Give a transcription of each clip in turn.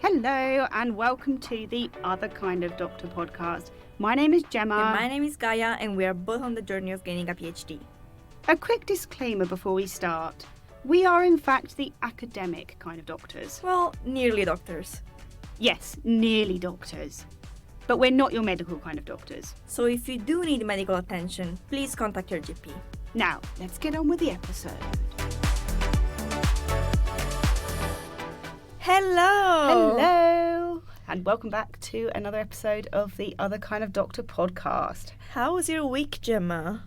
Hello and welcome to the Other Kind of Doctor podcast. My name is Gemma. And my name is Gaia, and we are both on the journey of gaining a PhD. A quick disclaimer before we start. We are in fact the academic kind of doctors. Well, nearly doctors. Yes, nearly doctors. But we're not your medical kind of doctors. So if you do need medical attention, please contact your GP. Now, let's get on with the episode. Hello! Hello! And welcome back to another episode of the Other Kind of Doctor podcast. How was your week, Gemma?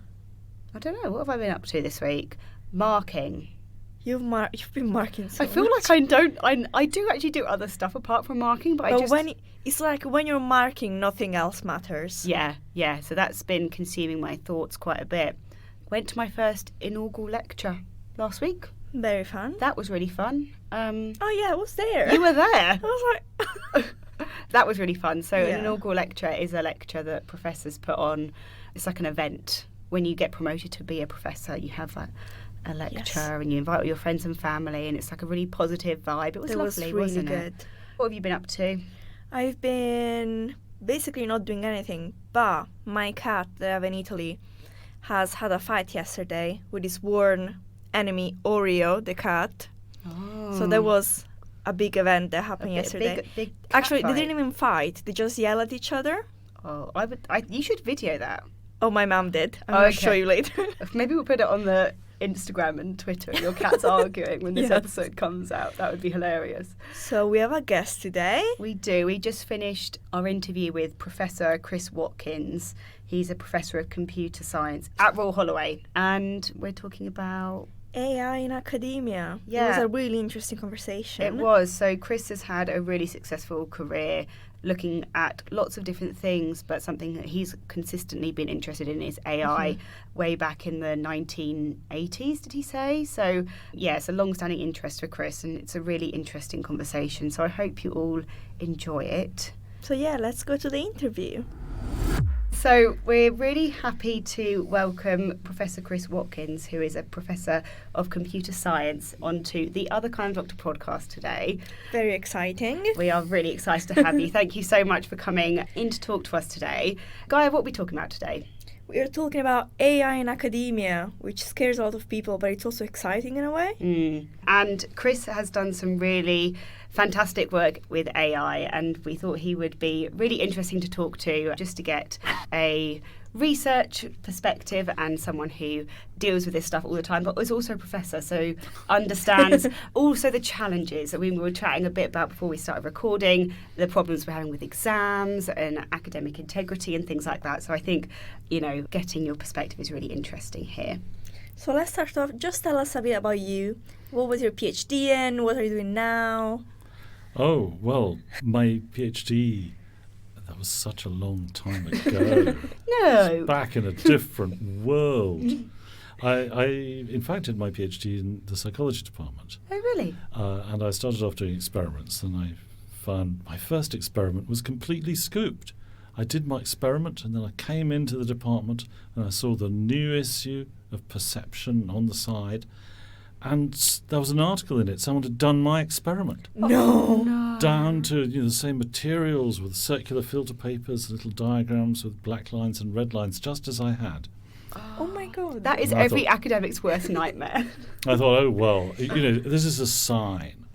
I don't know, what have I been up to this week? Marking. You've been marking so I feel much. like I do actually do other stuff apart from marking, but it's like when you're marking, nothing else matters. Yeah, so that's been consuming my thoughts quite a bit. Went to my first inaugural lecture last week. Very fun. That was really fun. Oh yeah, I was there. You were there. I was like... That was really fun. So Yeah. An inaugural lecture is a lecture that professors put on. It's like an event. When you get promoted to be a professor, you have a lecture Yes. and you invite all your friends and family, and it's like a really positive vibe. It was lovely, really wasn't good. it? What have you been up to? I've been basically not doing anything, but my cat that I have in Italy has had a fight yesterday with his worn enemy Oreo, the cat. Oh. So there was a big event that happened yesterday. Big Actually, cat they didn't even fight. They just yell at each other. Oh, you should video that. Oh, my mum did. I'm going to show you later. Maybe we'll put it on the Instagram and Twitter. Your cat's arguing when this Yes. episode comes out. That would be hilarious. So we have a guest today. We do. We just finished our interview with Professor Chris Watkins. He's a professor of computer science at Royal Holloway. And we're talking about... AI in academia. Yeah. It was a really interesting conversation. It was. So Chris has had a really successful career looking at lots of different things, but something that he's consistently been interested in is AI way back in the 1980s, did he say? So, yeah, it's a long-standing interest for Chris, and it's a really interesting conversation. So I hope you all enjoy it. So yeah, let's go to the interview. So we're really happy to welcome Professor Chris Watkins, who is a professor of computer science, onto the Other Kind of Doctor podcast today. Very exciting. We are really excited to have you. Thank you so much for coming in to talk to us today. Gaia, what are we talking about today? We are talking about AI in academia, which scares a lot of people, but it's also exciting in a way. And Chris has done some really fantastic work with AI, and we thought he would be really interesting to talk to, just to get a research perspective and someone who deals with this stuff all the time, but is also a professor, so understands also the challenges that we were chatting a bit about before we started recording, the problems we're having with exams and academic integrity and things like that. So I think, getting your perspective is really interesting here. So let's start off. Just tell us a bit about you. What was your PhD in? What are you doing now? Oh, well, my PhD, that was such a long time ago. No. Back in a different world. I in fact, did my PhD in the psychology department. Oh, really? And I started off doing experiments, and I found my first experiment was completely scooped. I did my experiment, and then I came into the department, and I saw the new issue of Perception on the side, and there was an article in it. Someone had done my experiment. No. Down to the same materials with circular filter papers, little diagrams with black lines and red lines, just as I had. Oh my God. That is And I every thought- academic's worst nightmare. I thought, oh well, this is a sign.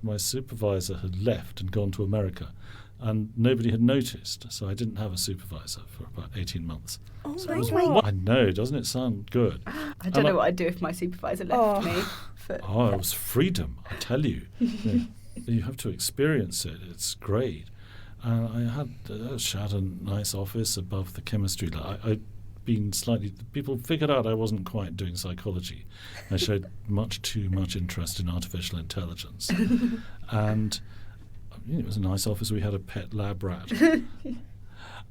My supervisor had left and gone to America, and nobody had noticed, so I didn't have a supervisor for about 18 months. Oh So my it was God. I know, doesn't it sound good? I don't know what I'd do if my supervisor left me. But Oh, it was freedom, I tell you. You have to experience it. It's great. I had a nice office above the chemistry lab. I'd been people figured out I wasn't quite doing psychology. I showed too much interest in artificial intelligence. And it was a nice office. We had a pet lab rat.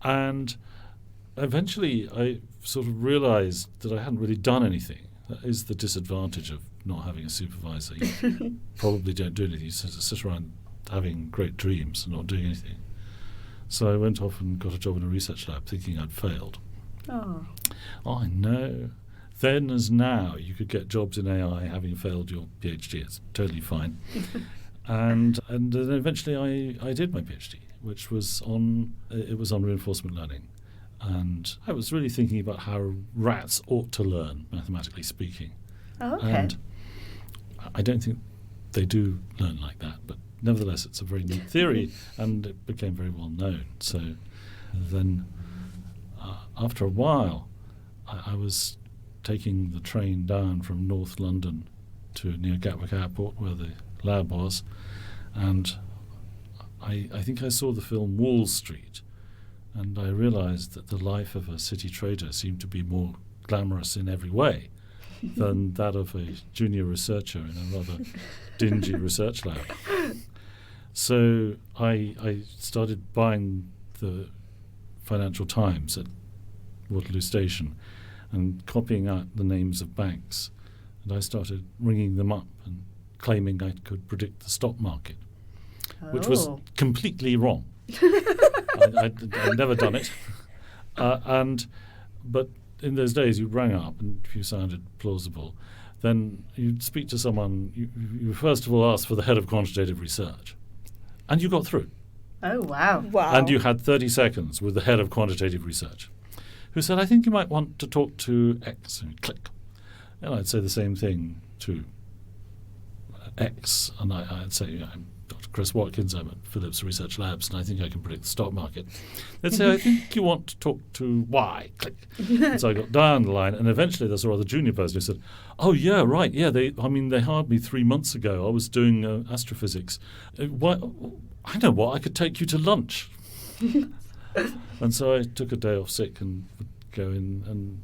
And eventually I sort of realized that I hadn't really done anything. That is the disadvantage of not having a supervisor. You probably don't do anything. You sit around having great dreams and not doing anything. So I went off and got a job in a research lab thinking I'd failed. Oh, I know. Then as now, you could get jobs in AI having failed your PhD. It's totally fine. And then eventually I did my PhD, which was on reinforcement learning. And I was really thinking about how rats ought to learn, mathematically speaking. Oh, okay. And I don't think they do learn like that, but nevertheless it's a very neat theory, and it became very well known. So then after a while I was taking the train down from North London to near Gatwick Airport where the lab was, and I think I saw the film Wall Street, and I realised that the life of a city trader seemed to be more glamorous in every way than that of a junior researcher in a rather dingy research lab. So I started buying the Financial Times at Waterloo Station and copying out the names of banks, and I started ringing them up and claiming I could predict the stock market, which was completely wrong. I'd never done it. But in those days you rang up, and if you sounded plausible, then you'd speak to someone. You first of all asked for the head of quantitative research, and you got through. Oh, wow. Wow. And you had 30 seconds with the head of quantitative research, who said, I think you might want to talk to X, and click. And I'd say the same thing to X, and I'd say, I'm Dr. Chris Watkins, I'm at Phillips Research Labs, and I think I can predict the stock market. They'd say, I think you want to talk to Y, click. And so I got down the line, and eventually there's a rather junior person who said, oh, yeah, right, yeah, they hired me 3 months ago. I was doing astrophysics. I know what, I could take you to lunch. And so I took a day off sick and would go in and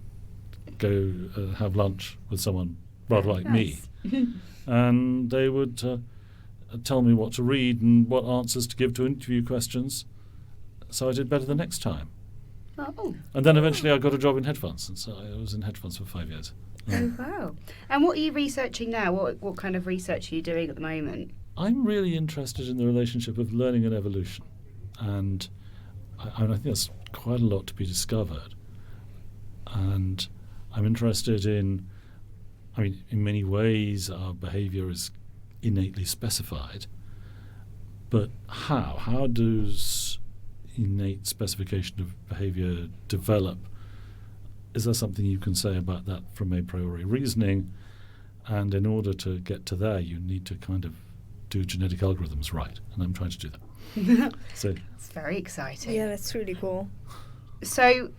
have lunch with someone rather like me. And they would tell me what to read and what answers to give to interview questions, so I did better the next time. Oh. And then eventually I got a job in hedge funds, and so I was in hedge funds for 5 years. Oh, wow. And what are you researching now? What kind of research are you doing at the moment? I'm really interested in the relationship of learning and evolution, and I think there's quite a lot to be discovered. And I'm interested in many ways our behaviour is innately specified, but how does innate specification of behaviour develop? Is there something you can say about that from a priori reasoning? And in order to get to there, you need to kind of do genetic algorithms right, and I'm trying to do that. So it's very exciting. Yeah, that's really cool. So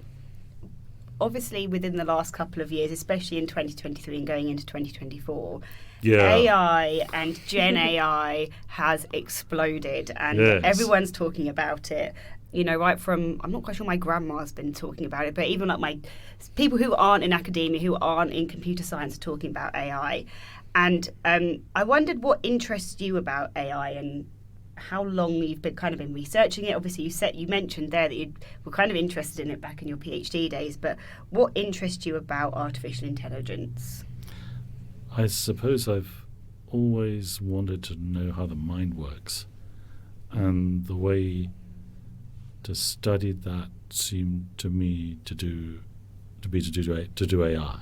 obviously within the last couple of years, especially in 2023 and going into 2024, AI and Gen AI has exploded, and everyone's talking about it. You know, right from, I'm not quite sure my grandma's been talking about it, but even like my people who aren't in academia, who aren't in computer science, are talking about AI. And I wondered what interests you about AI and how long you've been researching it. Obviously, you mentioned there that you were kind of interested in it back in your PhD days, but what interests you about artificial intelligence? I suppose I've always wanted to know how the mind works, and the way to study that seemed to me to do AI.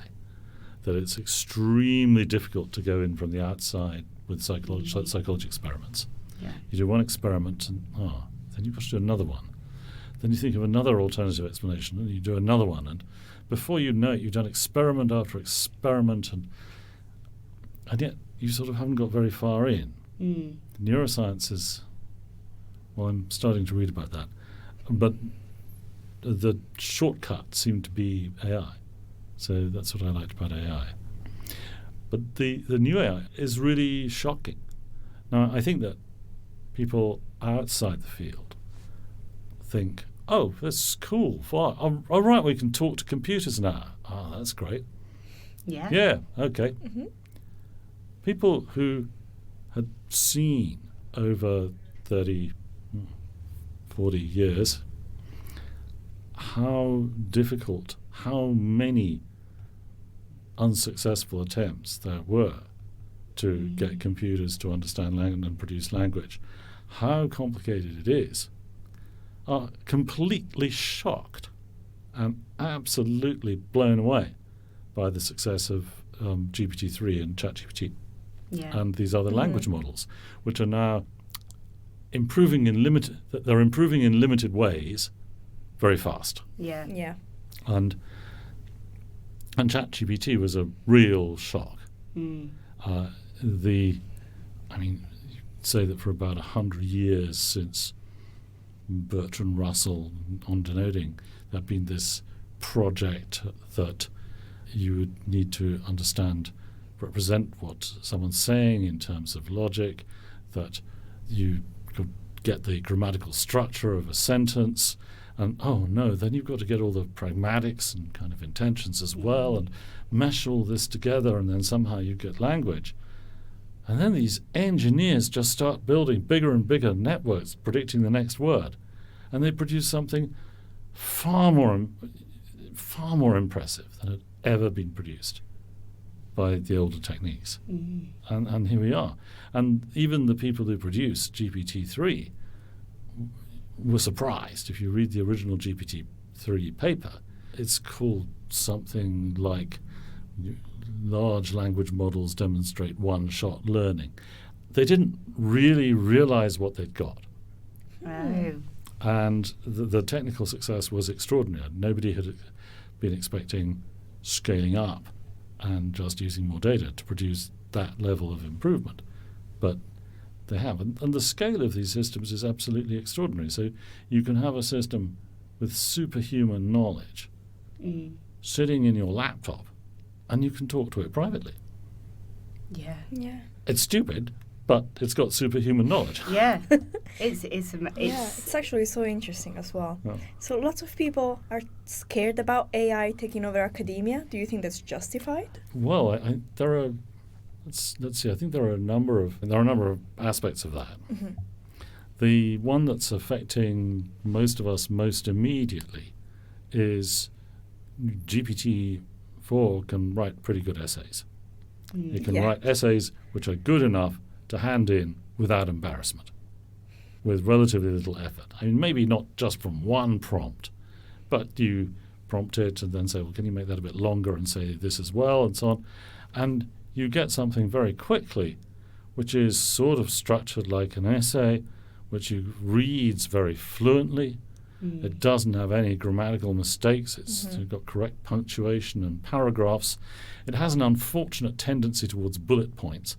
That it's extremely difficult to go in from the outside with psychology experiments. Yeah. You do one experiment, and then you've got to do another one. Then you think of another alternative explanation, and you do another one, and before you know it, you've done experiment after experiment, and yet you sort of haven't got very far in. Neuroscience is, well, I'm starting to read about that, but the shortcut seemed to be AI. So that's what I liked about AI. But the new AI is really shocking. Now, I think that people outside the field think, oh, that's cool. All right, we can talk to computers now. Oh, that's great. Yeah. Yeah, okay. Mm-hmm. People who had seen over 30, 40 years how difficult, how many unsuccessful attempts there were to get computers to understand and produce language, how complicated it is, are completely shocked and absolutely blown away by the success of GPT-3 and ChatGPT. and these other language models, which are now improving in limited ways very fast. Yeah. Yeah. And ChatGPT was a real shock. You'd say that for about 100 years since Bertrand Russell on denoting, there'd been this project that you would need to represent what someone's saying in terms of logic, that you could get the grammatical structure of a sentence, and then you've got to get all the pragmatics and kind of intentions as well, and mesh all this together, and then somehow you get language. And then these engineers just start building bigger and bigger networks predicting the next word, and they produce something far more impressive than had ever been produced by the older techniques. And here we are. And even the people who produced GPT-3 were surprised. If you read the original GPT-3 paper, it's called something like large language models demonstrate one-shot learning. They didn't really realize what they'd got. Oh. And the technical success was extraordinary. Nobody had been expecting scaling up and just using more data to produce that level of improvement. But they have. And the scale of these systems is absolutely extraordinary. So you can have a system with superhuman knowledge sitting in your laptop, and you can talk to it privately. Yeah. Yeah. It's stupid, but it's got superhuman knowledge. Yeah. It's actually so interesting as well. Yeah. So lots of people are scared about AI taking over academia. Do you think that's justified? Well, there are. Let's see. I think there are a number of aspects of that. The one that's affecting most of us most immediately is GPT-4 can write pretty good essays. It can write essays which are good enough to hand in without embarrassment, with relatively little effort. I mean, maybe not just from one prompt, but you prompt it and then say, well, can you make that a bit longer and say this as well, and so on. And you get something very quickly which is sort of structured like an essay, which reads very fluently. It doesn't have any grammatical mistakes. It's got correct punctuation and paragraphs. It has an unfortunate tendency towards bullet points,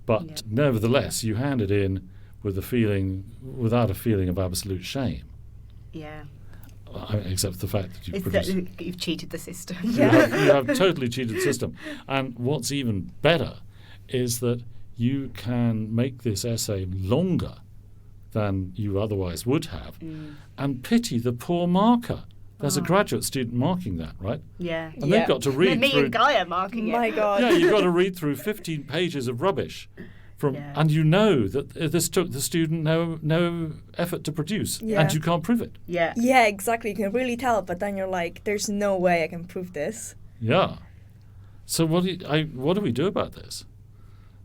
but nevertheless, you hand it in without a feeling of absolute shame. Yeah. Except the fact that you've cheated the system. You have totally cheated the system. And what's even better is that you can make this essay longer than you otherwise would have, and pity the poor marker. There's a graduate student marking that, right? Yeah. And they've got to read Me through... and Gaia marking it. My God. Yeah, you've got to read through 15 pages of rubbish. And you know that this took the student no effort to produce, and you can't prove it. Yeah. Yeah, exactly. You can really tell, but then you're like, there's no way I can prove this. Yeah. So what do we do about this?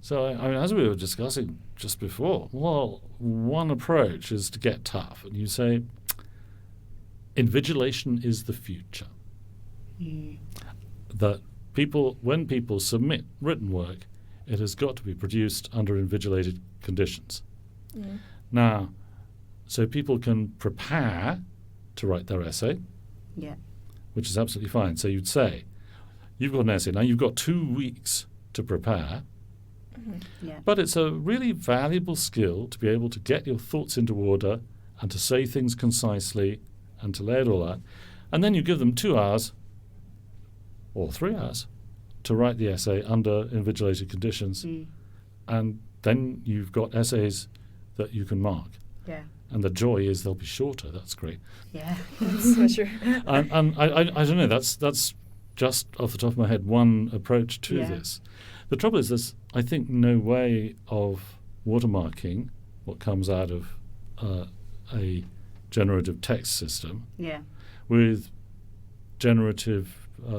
So, as we were discussing just before, well, one approach is to get tough, and you say, invigilation is the future. That when people submit written work, it has got to be produced under invigilated conditions. Now, so people can prepare to write their essay, which is absolutely fine. So you'd say, you've got an essay, now you've got 2 weeks to prepare, but it's a really valuable skill to be able to get your thoughts into order and to say things concisely and to lay it all out. And then you give them 2 hours or 3 hours to write the essay under invigilated conditions, and then you've got essays that you can mark. Yeah. And the joy is they'll be shorter. That's great. Yeah, that's for sure. And I don't know. That's just off the top of my head one approach to this. The trouble is, there's I think no way of watermarking what comes out of a generative text system. Yeah. With generative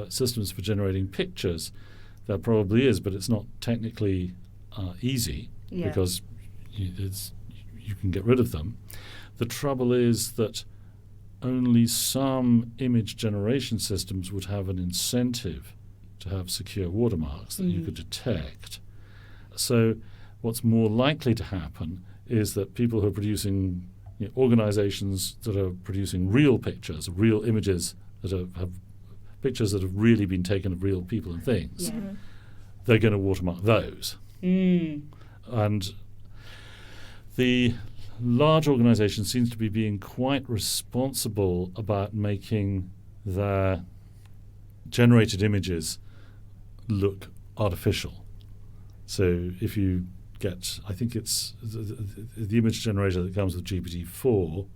systems for generating pictures, there probably is, but it's not technically easy because you can get rid of them. The trouble is that only some image generation systems would have an incentive to have secure watermarks that you could detect. So what's more likely to happen is that people who are producing, organizations that are producing real pictures, real images that have pictures that have really been taken of real people and things, they're going to watermark those. And the large organization seems to be being quite responsible about making their generated images look artificial. So if you get, I think it's the image generator that comes with GPT-4,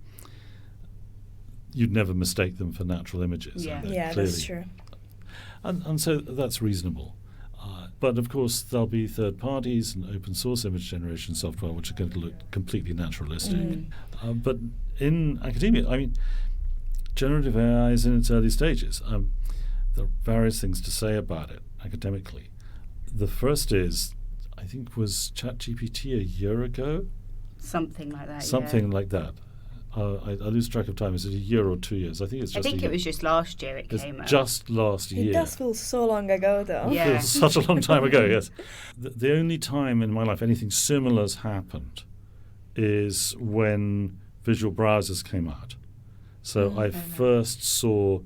you'd never mistake them for natural images. Yeah, that's true. And so that's reasonable. But of course, there'll be third parties and open source image generation software which are going to look completely naturalistic. But in academia, I mean, generative AI is in its early stages. There are various things to say about it academically. The first is, I think, was ChatGPT a year ago? Something like that. Something like that. I lose track of time. Is it a year or 2 years? I think it's just. I think it was just last year it it's came out. Just last year. It does feel so long ago, though. Yeah. It feels such a long time ago. Yes. The only time in my life anything similar has happened is when visual browsers came out. So I first saw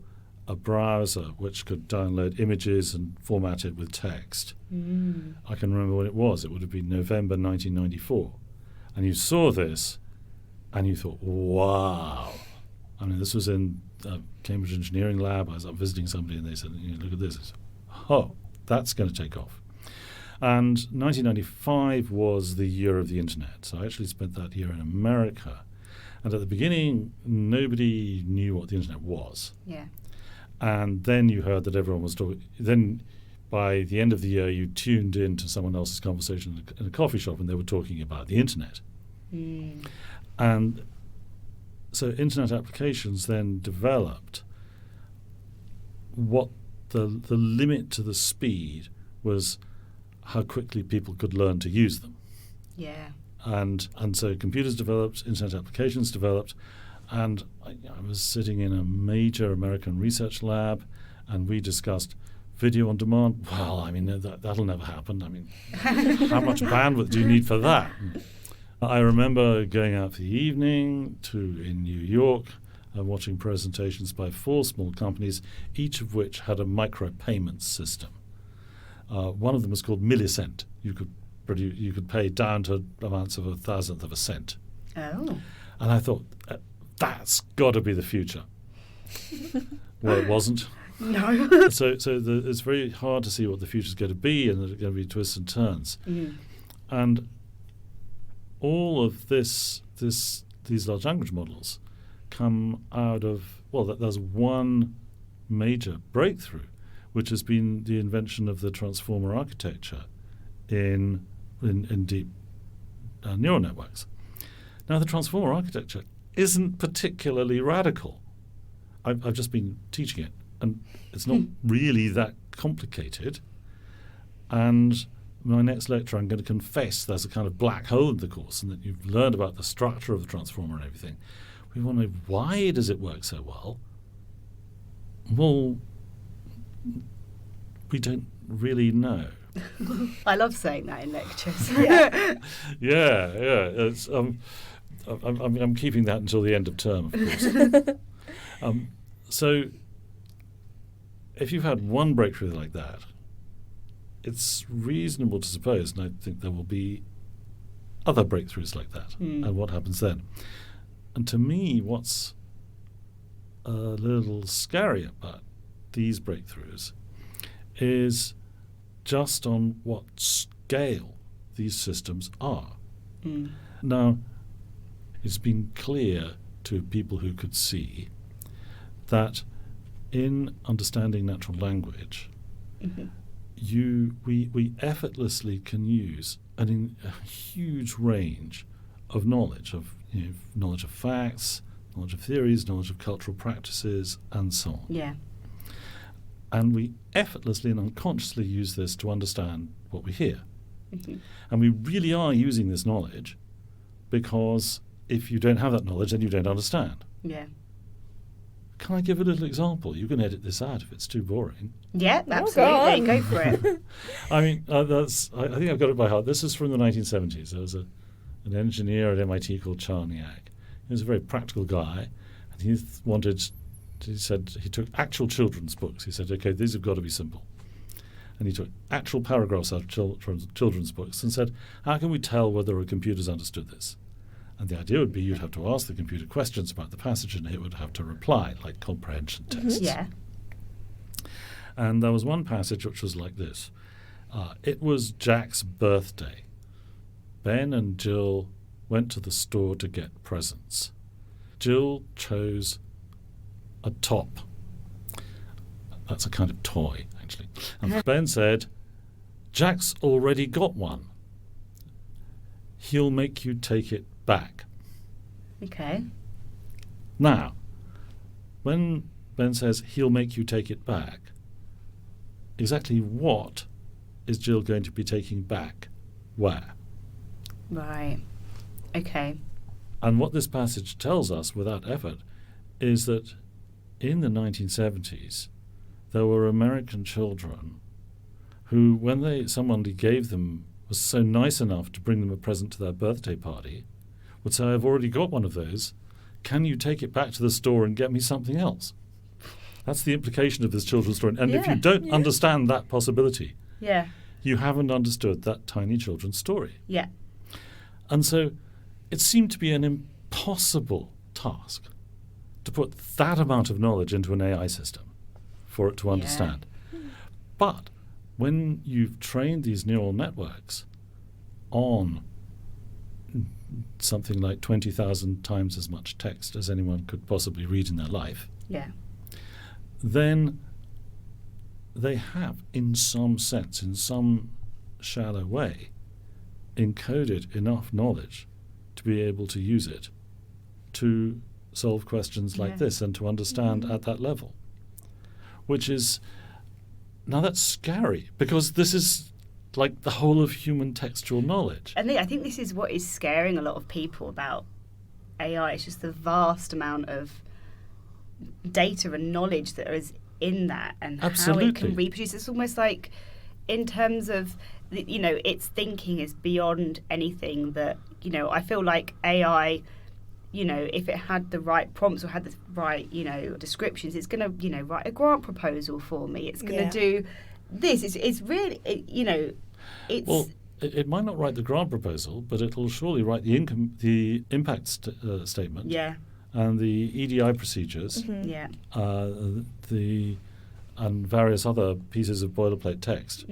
a browser which could download images and format it with text. I can remember when it was. It would have been November 1994. And you saw this and you thought, wow. I mean, this was in Cambridge Engineering Lab. I was up visiting somebody and they said, look at this. I said, oh, that's going to take off. And 1995 was the year of the internet. So I actually spent that year in America. And at the beginning, nobody knew what the internet was. Yeah. And then you heard that everyone was talking. Then by the end of the year, you tuned in to someone else's conversation in a coffee shop and they were talking about the internet. And so internet applications then developed. What the limit to the speed was how quickly people could learn to use them. Yeah. And so computers developed, internet applications developed, and I was sitting in a major American research lab, and we discussed video on demand. Well, I mean, that'll never happen. I mean, how much bandwidth do you need for that? I remember going out for the evening in New York, watching presentations by 4 small companies, each of which had a micropayments system. One of them was called Millicent. You could pay down to amounts of 1,000th of a cent. Oh. And I thought, that's got to be the future. Well, it wasn't. No. So it's very hard to see what the future's going to be, and there's going to be twists and turns. And all of these large language models come out of, there's one major breakthrough, which has been the invention of the transformer architecture in deep neural networks. Now, the transformer architecture isn't particularly radical. I've just been teaching it, and it's not really that complicated. And my next lecture, I'm going to confess there's a kind of black hole in the course, and that you've learned about the structure of the transformer and everything. We want to know, why does it work so well? Well, we don't really know. I love saying that in lectures. Yeah. It's, I'm keeping that until the end of term, of course. So if you've had one breakthrough like that, it's reasonable to suppose, and I think there will be other breakthroughs like that, and what happens then. And to me, what's a little scary about these breakthroughs is just on what scale these systems are. Now, it's been clear to people who could see that in understanding natural language, we effortlessly can use a huge range of knowledge, knowledge of facts, knowledge of theories, knowledge of cultural practices, and so on. Yeah. And we effortlessly and unconsciously use this to understand what we hear. And we really are using this knowledge because if you don't have that knowledge, then you don't understand. Yeah. can I give a little example? You can edit this out if it's too boring. Yeah, go absolutely. on. Go for it. I mean, I think I've got it by heart. This is from the 1970s. There was an engineer at MIT called Charniak. He was a very practical guy, and he said he took actual children's books. He said, okay, these have got to be simple. And he took actual paragraphs out of children's books and said, how can we tell whether a computer's understood this? And the idea would be you'd have to ask the computer questions about the passage and it would have to reply, like comprehension tests. Yeah. And there was one passage which was like this. It was Jack's birthday. Ben and Jill went to the store to get presents. Jill chose a top. That's a kind of toy, actually. And Ben said, Jack's already got one. He'll make you take it back. Okay. Now, when Ben says he'll make you take it back, exactly what is Jill going to be taking back? Where? Right. Okay. And what this passage tells us without effort is that in the 1970s, there were American children who, when somebody gave them, was so nice enough to bring them a present to their birthday party, would say, I've already got one of those. Can you take it back to the store and get me something else? That's the implication of this children's story. And if you don't understand that possibility, you haven't understood that tiny children's story. Yeah. And so it seemed to be an impossible task to put that amount of knowledge into an AI system for it to understand. But when you've trained these neural networks on something like 20,000 times as much text as anyone could possibly read in their life, then they have, in some sense, in some shallow way, encoded enough knowledge to be able to use it to solve questions like this and to understand at that level. Which is, now that's scary, because this is like the whole of human textual knowledge. And I think this is what is scaring a lot of people about AI. It's just the vast amount of data and knowledge that is in that and how it can reproduce. It's almost like, in terms of, its thinking is beyond anything that, I feel like AI, if it had the right prompts or had the right, descriptions, it's going to, write a grant proposal for me. It's going to do this. It's really, it's... Well, it might not write the grant proposal, but it'll surely write the impact statement. Yeah. And the EDI procedures. Yeah. And various other pieces of boilerplate text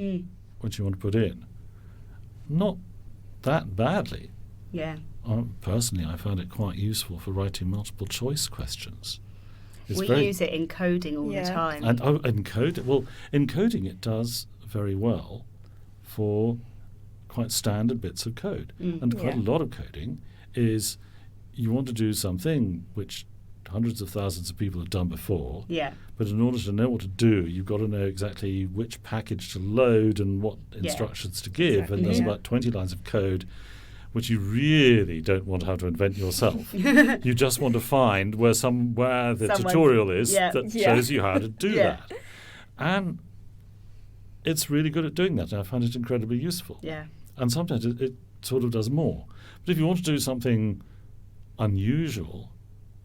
which you want to put in. Not that badly. Yeah. Personally, I found it quite useful for writing multiple choice questions. We use it in coding all the time. And encoding it does very well for quite standard bits of code. And quite a lot of coding is you want to do something which hundreds of thousands of people have done before. Yeah. But in order to know what to do, you've got to know exactly which package to load and what instructions to give. Exactly. And there's about 20 lines of code which you really don't want to have to invent yourself. You just want to find where the tutorial is that shows you how to do that. And it's really good at doing that. And I find it incredibly useful. Yeah. And sometimes it sort of does more. But if you want to do something unusual,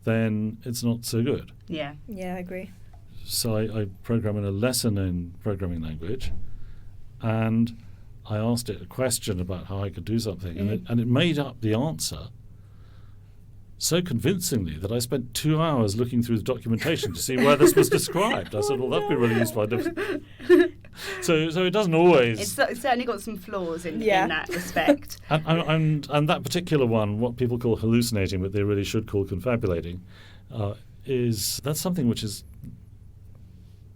then it's not so good. Yeah. Yeah, I agree. So I program in a lesser-known programming language, and I asked it a question about how I could do something, and it made up the answer so convincingly that I spent 2 hours looking through the documentation to see where this was described. I said, well, that'd be really useful. So it doesn't always... It's certainly got some flaws in that respect. And that particular one, what people call hallucinating, but they really should call confabulating, that's something which is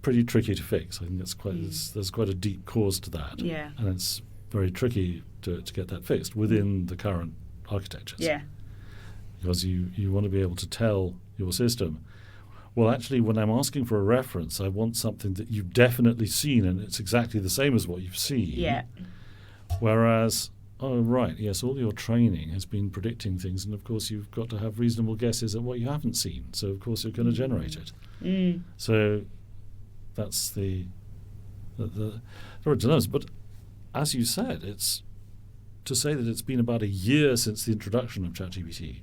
pretty tricky to fix. I think there's quite a deep cause to that. Yeah. And it's very tricky to get that fixed within the current architectures. Yeah. Because you want to be able to tell your system, well, actually, when I'm asking for a reference, I want something that you've definitely seen and it's exactly the same as what you've seen. Yeah. Whereas oh, right, yes, all your training has been predicting things, and of course you've got to have reasonable guesses at what you haven't seen, so of course you're going to generate it. So that's the dilemmas. But as you said, it's to say that it's been about a year since the introduction of ChatGPT,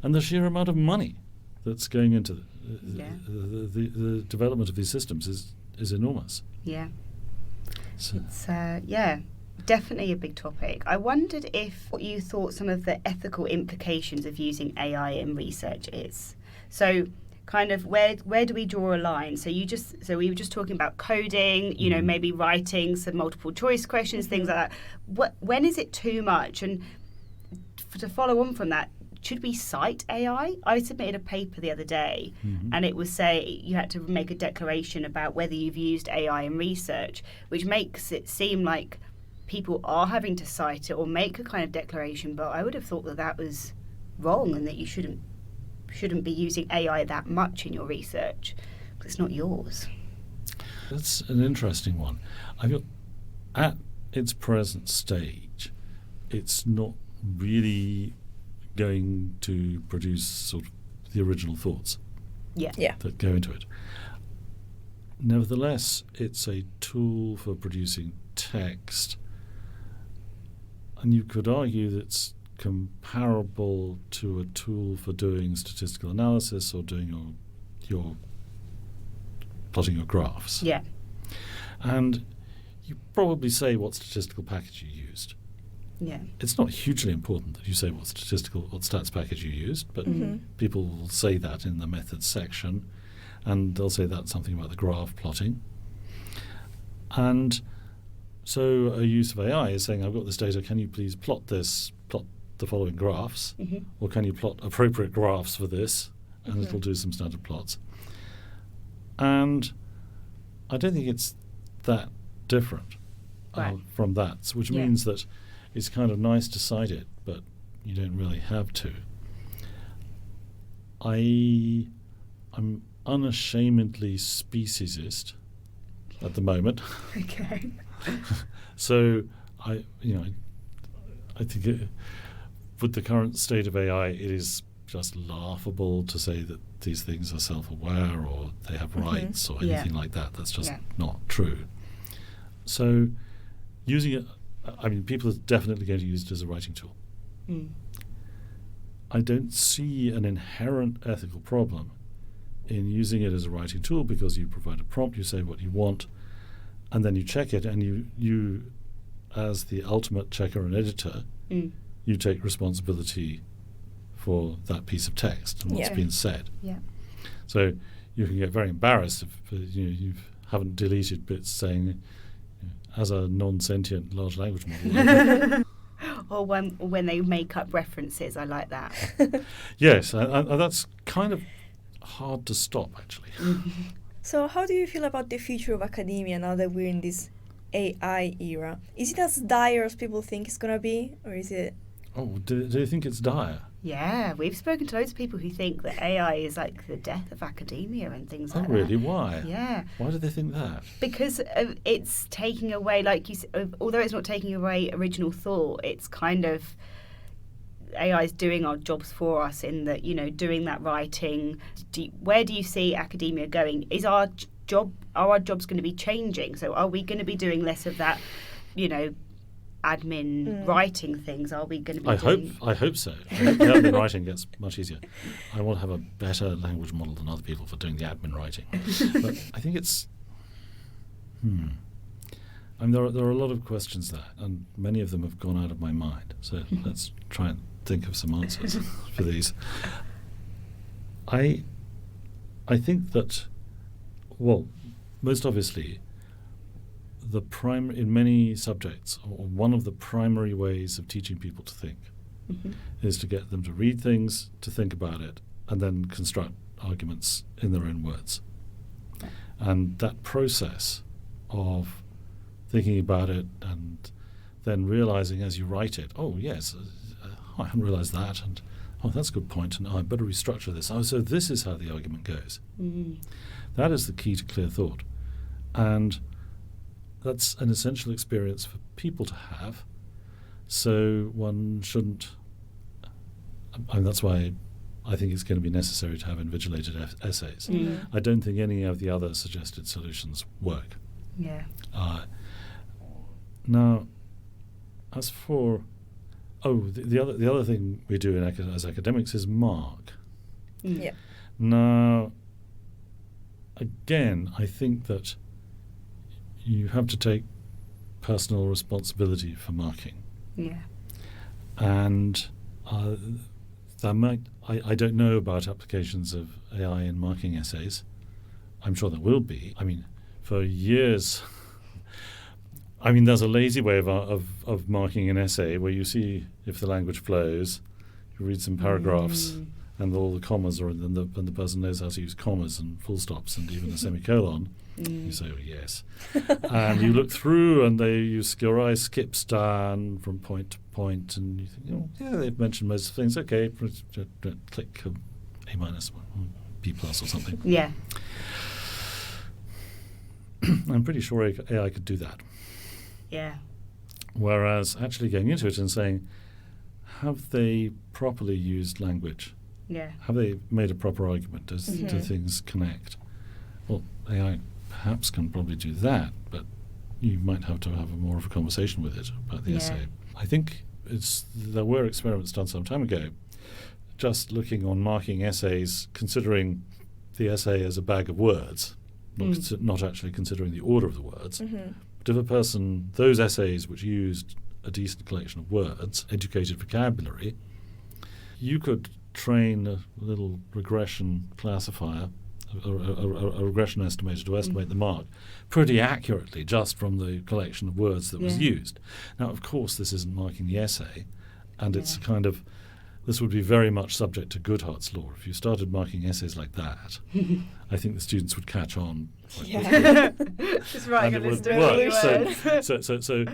and the sheer amount of money that's going into the development of these systems is enormous. Yeah. So It's, definitely a big topic. I wondered what you thought some of the ethical implications of using AI in research is. So kind of where do we draw a line? So we were just talking about coding, maybe writing some multiple choice questions, things like that. When is it too much? And to follow on from that, should we cite AI? I submitted a paper the other day, and it was you had to make a declaration about whether you've used AI in research, which makes it seem like people are having to cite it or make a kind of declaration. But I would have thought that was wrong, and that you shouldn't be using AI that much in your research because it's not yours. that's an interesting one. I feel at its present stage, it's not really going to produce sort of the original thoughts that go into it. Nevertheless, it's a tool for producing text, and you could argue that it's comparable to a tool for doing statistical analysis or doing your plotting your graphs. Yeah. And you probably say what statistical package you used. Yeah. It's not hugely important that you say what stats package you used, but people will say that in the methods section, and they'll say that's something about the graph plotting. And so a use of AI is saying, I've got this data, can you please plot the following graphs, or can you plot appropriate graphs for this, and it'll do some standard plots. And I don't think it's that different from that, which means that it's kind of nice to cite it, but you don't really have to. I'm unashamedly speciesist at the moment. Okay. So I think with the current state of AI, it is just laughable to say that these things are self-aware or they have rights or anything like that. That's just not true. So using it, people are definitely going to use it as a writing tool. I don't see an inherent ethical problem in using it as a writing tool, because you provide a prompt, you say what you want, and then you check it, and you as the ultimate checker and editor, you take responsibility for that piece of text and what's been said. Yeah. So you can get very embarrassed if you haven't deleted bits saying, as a non-sentient large language model. Or when they make up references, I like that. Yes, and that's kind of hard to stop, actually. So how do you feel about the future of academia now that we're in this AI era? Is it as dire as people think it's going to be, or is it... Oh, do you think it's dire? Yeah, we've spoken to loads of people who think that AI is like the death of academia and things like that. Oh, really? Why? Yeah. Why do they think that? Because it's taking away, like you said, although it's not taking away original thought, it's kind of... AI is doing our jobs for us in that, doing that writing. Where do you see academia going? Are our jobs going to be changing? So are we going to be doing less of that, admin writing things? Are we going to be I hope so. I hope the admin writing gets much easier. I want to have a better language model than other people for doing the admin writing. But I think it's... there are a lot of questions there, and many of them have gone out of my mind. So let's try and think of some answers for these. I think that, well, most obviously, in many subjects, or one of the primary ways of teaching people to think is to get them to read things, to think about it, and then construct arguments in their own words. And that process of thinking about it and then realizing as you write it, oh yes, I hadn't realized that, and oh, that's a good point, and I better restructure this. Oh, so this is how the argument goes. That is the key to clear thought. And that's an essential experience for people to have. So one shouldn't. That's why I think it's going to be necessary to have invigilated essays. I don't think any of the other suggested solutions work. Yeah. Now, as for the other thing we do as academics is mark. Yeah. Now, again, I think that you have to take personal responsibility for marking. Yeah. And I don't know about applications of AI in marking essays. I'm sure there will be. I mean, for years, there's a lazy way of marking an essay where you see if the language flows, you read some paragraphs, and all the commas are in, and the person knows how to use commas and full stops and even a semicolon. You say, oh, yes. And you look through and your eye skips down from point to point and you think, yeah, they've mentioned most things. Okay, click A minus, B plus or something. Yeah. I'm pretty sure AI could do that. Yeah. Whereas actually going into it and saying, have they properly used language? Yeah. Have they made a proper argument? Do things connect? Well, AI perhaps can probably do that, but you might have to have more of a conversation with it about the essay. I think there were experiments done some time ago just looking on marking essays, considering the essay as a bag of words, not actually considering the order of the words. But if those essays which used a decent collection of words, educated vocabulary, you could train a little regression classifier, a regression estimator to estimate the mark pretty accurately just from the collection of words that was used. Now, of course, this isn't marking the essay, and it's this would be very much subject to Goodhart's law. If you started marking essays like that, I think the students would catch on. Just writing a list of words. So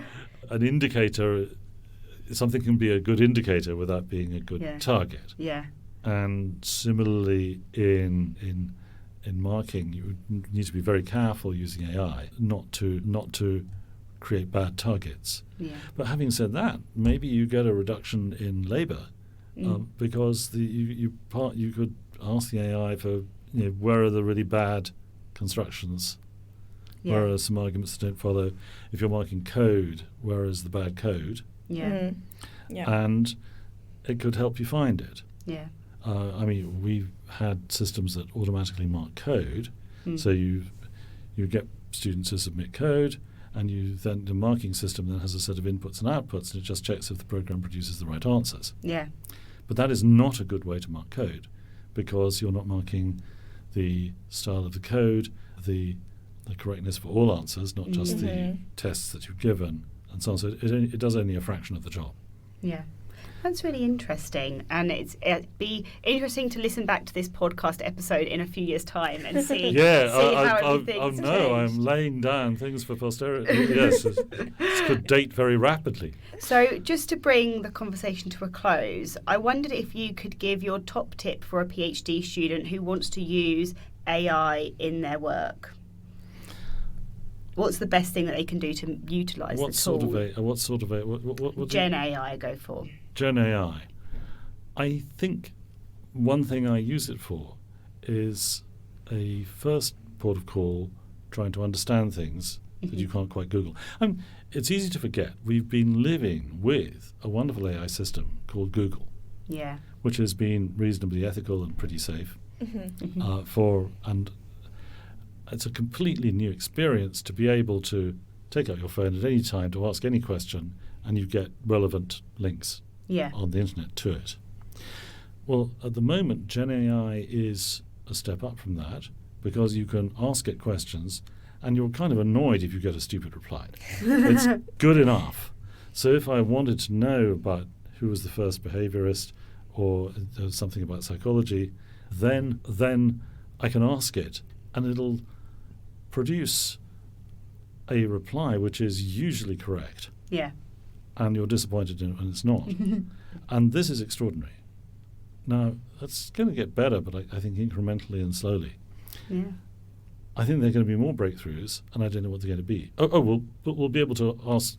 an indicator, something can be a good indicator without being a good target. Yeah. And similarly in marking, you need to be very careful using AI not to create bad targets. Yeah. But having said that, maybe you get a reduction in labour because you could ask the AI for where are the really bad constructions, where are some arguments that don't follow. If you're marking code, where is the bad code? Yeah. And it could help you find it. Yeah. We've had systems that automatically mark code, so you get students to submit code, and the marking system then has a set of inputs and outputs, and it just checks if the program produces the right answers. Yeah. But that is not a good way to mark code, because you're not marking the style of the code, the correctness for all answers, not just the tests that you've given, and so on. So it does only a fraction of the job. Yeah. That's really interesting, and it'd be interesting to listen back to this podcast episode in a few years' time and see how everything's changed. I'm laying down things for posterity. Yes, this could date very rapidly. So just to bring the conversation to a close, I wondered if you could give your top tip for a PhD student who wants to use AI in their work. What's the best thing that they can do to utilise the tool? What sort of what Gen AI, go for. Gen AI. I think one thing I use it for is a first port of call, trying to understand things that you can't quite Google. It's easy to forget. We've been living with a wonderful AI system called Google, which has been reasonably ethical and pretty safe and it's a completely new experience to be able to take out your phone at any time to ask any question, and you get relevant links on the internet to it. Well, at the moment, Gen AI is a step up from that, because you can ask it questions and you're kind of annoyed if you get a stupid reply. It's good enough. So if I wanted to know about who was the first behaviorist or something about psychology, then I can ask it and it'll produce a reply which is usually correct. Yeah. And you're disappointed in it when it's not. And this is extraordinary. Now, that's going to get better, but I think incrementally and slowly. Yeah. I think there are going to be more breakthroughs, and I don't know what they're going to be. We'll be able to ask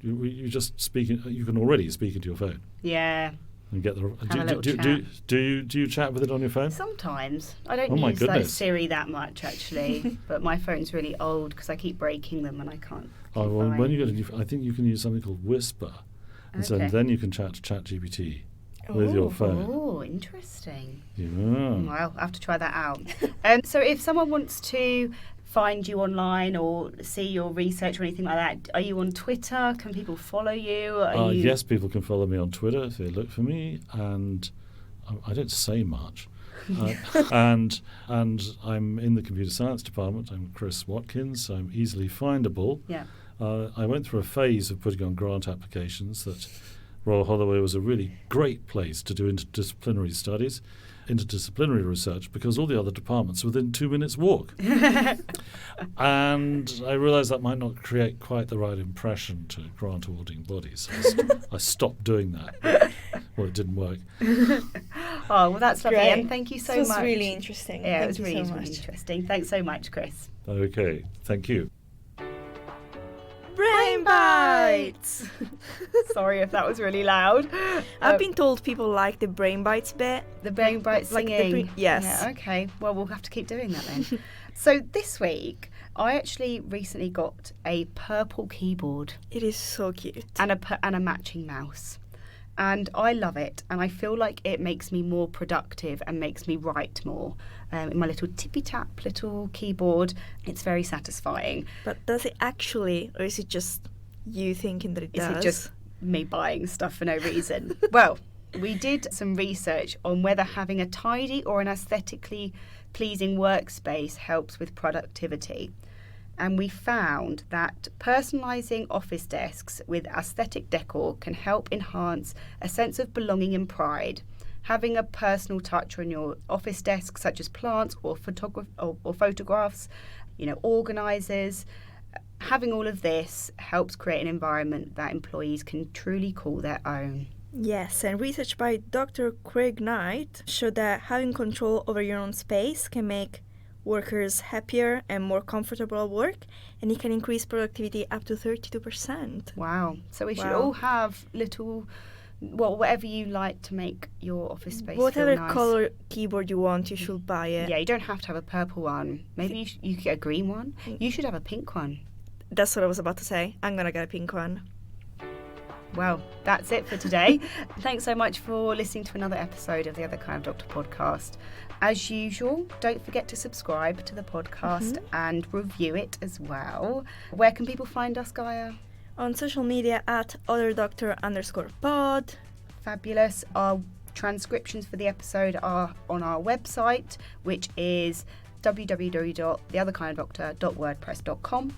You just speak. You can already speak into your phone Yeah. and get the. Have a little chat. Do you chat with it on your phone? Sometimes. I don't Oh my use like goodness. Siri that much actually, but my phone's really old because I keep breaking them and I can't. Oh, well, keep when you buying. get I think you can use something called Whisper, and so Okay. then you can chat to ChatGPT with your phone. Oh, interesting. Yeah. Well, I'll have to try that out. So if someone wants to find you online or see your research or anything like that, are you on Twitter? Can people follow you? Are you... Yes, people can follow me on Twitter if they look for me, and I don't say much. And I'm in the computer science department. I'm Chris Watkins. I'm easily findable. Yeah. I went through a phase of putting on grant applications that Royal Holloway was a really great place to do interdisciplinary studies, interdisciplinary research, because all the other departments are within 2 minutes walk. And I realised that might not create quite the right impression to grant awarding bodies. I stopped doing that. Well, it didn't work. Oh, well, that's lovely. Great. And thank you so This was much. really interesting. Yeah, Thank it was you really, so really much. interesting. Thanks so much, Chris. Okay, thank you. Brain bites! Sorry if that was really loud. I've been told people like the brain bites bit. The brain bite Like the singing. yes. Yeah, okay. Well, we'll have to keep doing that then. So this week, I actually recently got a purple keyboard It is so cute. and a matching mouse. And I love it, and I feel like it makes me more productive and makes me write more. In my little tippy-tap little keyboard, it's very satisfying. But does it actually, or is it just you thinking that it Is does? it just me buying stuff for no reason? Well, we did some research on whether having a tidy or an aesthetically pleasing workspace helps with productivity. And we found that personalising office desks with aesthetic decor can help enhance a sense of belonging and pride. Having a personal touch on your office desk, such as plants or photographs, organisers, having all of this helps create an environment that employees can truly call their own. Yes, and research by Dr. Craig Knight showed that having control over your own space can make workers happier and more comfortable at work, and it can increase productivity up to 32%. Wow. So we should Wow. all have little, whatever you like to make your office space Whatever feel nice. color keyboard you want, you should buy it. Yeah, you don't have to have a purple one. Maybe you could get a green one. You should have a pink one. That's what I was about to say. I'm gonna get a pink one. Well, that's it for today. Thanks so much for listening to another episode of the Other Kind of Doctor podcast. As usual, don't forget to subscribe to the podcast and review it as well. Where can people find us, Gaia? On social media at otherdoctor_pod. Fabulous. Our transcriptions for the episode are on our website, which is www.theotherkinddoctor.wordpress.com.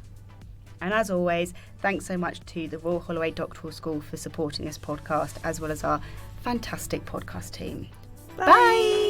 And as always, thanks so much to the Royal Holloway Doctoral School for supporting this podcast, as well as our fantastic podcast team. Bye.